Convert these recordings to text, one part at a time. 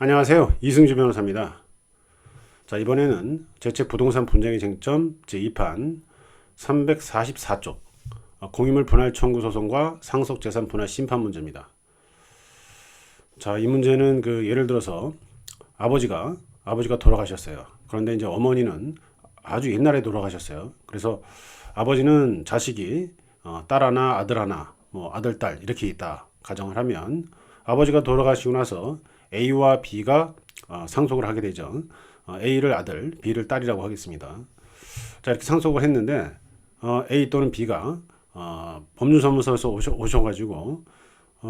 안녕하세요. 이승주 변호사입니다. 자, 이번에는 제 책 부동산 분쟁의 쟁점 제2판 344쪽 공유물 분할 청구 소송과 상속재산 분할 심판 문제입니다. 자, 이 문제는 예를 들어서 아버지가 돌아가셨어요. 그런데 이제 어머니는 아주 옛날에 돌아가셨어요. 그래서 아버지는 자식이 딸 하나, 아들 하나, 뭐 아들, 딸 이렇게 있다 가정을 하면 아버지가 돌아가시고 나서 A와 B가 상속을 하게 되죠. A를 아들, B를 딸이라고 하겠습니다. 자, 이렇게 상속을 했는데 A 또는 B가 법률사무소에서 오셔가지고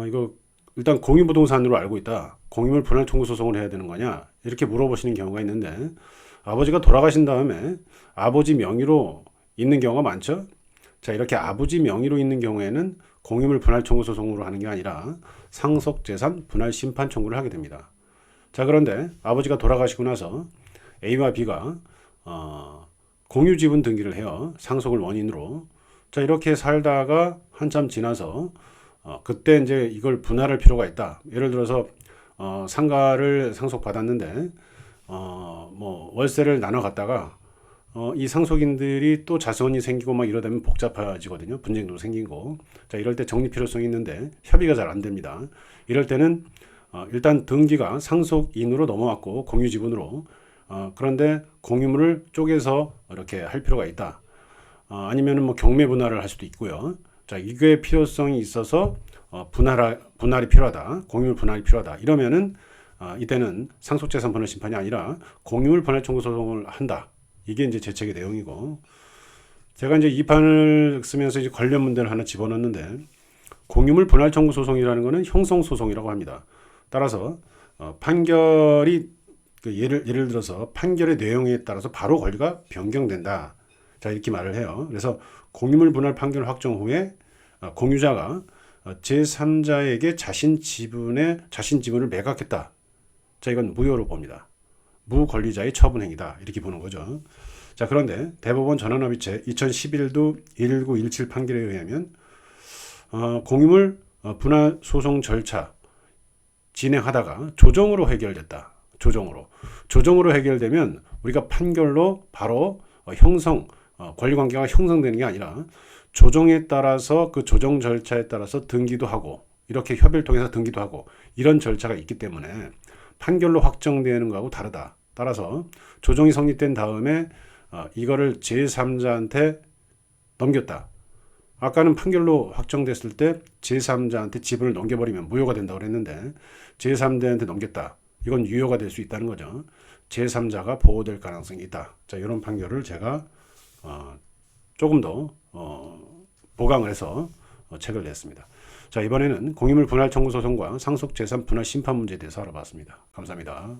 이거 일단 공유부동산으로 알고 있다. 공유물 분할 청구 소송을 해야 되는 거냐? 이렇게 물어보시는 경우가 있는데 아버지가 돌아가신 다음에 아버지 명의로 있는 경우가 많죠. 자, 이렇게 아버지 명의로 있는 경우에는 공유물 분할 청구 소송으로 하는 게 아니라 상속재산 분할 심판 청구를 하게 됩니다. 자, 그런데 아버지가 돌아가시고 나서 A와 B가 공유 지분 등기를 해요. 상속을 원인으로. 자, 이렇게 살다가 한참 지나서 그때 이제 이걸 분할할 필요가 있다. 예를 들어서 상가를 상속받았는데 뭐 월세를 나눠 갔다가 이 상속인들이 또 자손이 생기고 막 이러다면 복잡해지거든요. 분쟁도 생기고. 자, 이럴 때 정리 필요성이 있는데 협의가 잘 안 됩니다. 이럴 때는 일단 등기가 상속인으로 넘어왔고 공유 지분으로 그런데 공유물을 쪼개서 이렇게 할 필요가 있다. 아니면은 뭐 경매 분할을 할 수도 있고요. 자, 이게 필요성이 있어서 분할이 필요하다. 공유물 분할이 필요하다. 이러면은 이때는 상속재산 분할 심판이 아니라 공유물 분할 청구 소송을 한다. 이게 이제 제 책의 내용이고, 제가 이제 이 판을 쓰면서 이제 관련 문제를 하나 집어넣는데, 공유물 분할 청구 소송이라는 것은 형성 소송이라고 합니다. 따라서 판결이 예를 들어서 판결의 내용에 따라서 바로 권리가 변경된다. 자, 이렇게 말을 해요. 그래서 공유물 분할 판결 확정 후에 공유자가 제3자에게 자신 지분을 매각했다. 자, 이건 무효로 봅니다. 무권리자의 처분 행위다. 이렇게 보는 거죠. 자, 그런데 대법원 전환합의체 2011도 1917 판결에 의하면 공유물 분할 소송 절차 진행하다가 조정으로 해결됐다. 조정으로 해결되면 우리가 판결로 바로 권리관계가 형성되는 게 아니라 조정에 따라서 그 조정 절차에 따라서 등기도 하고 이렇게 협의를 통해서 등기도 하고 이런 절차가 있기 때문에 판결로 확정되는 거하고 다르다. 따라서 조정이 성립된 다음에 이거를 제3자한테 넘겼다. 아까는 판결로 확정됐을 때 제3자한테 지분을 넘겨버리면 무효가 된다고 그랬는데 제3자한테 넘겼다. 이건 유효가 될 수 있다는 거죠. 제3자가 보호될 가능성이 있다. 자, 이런 판결을 제가 조금 더 보강을 해서 책을 냈습니다. 자, 이번에는 공유물 분할 청구 소송과 상속재산 분할 심판 문제에 대해서 알아봤습니다. 감사합니다.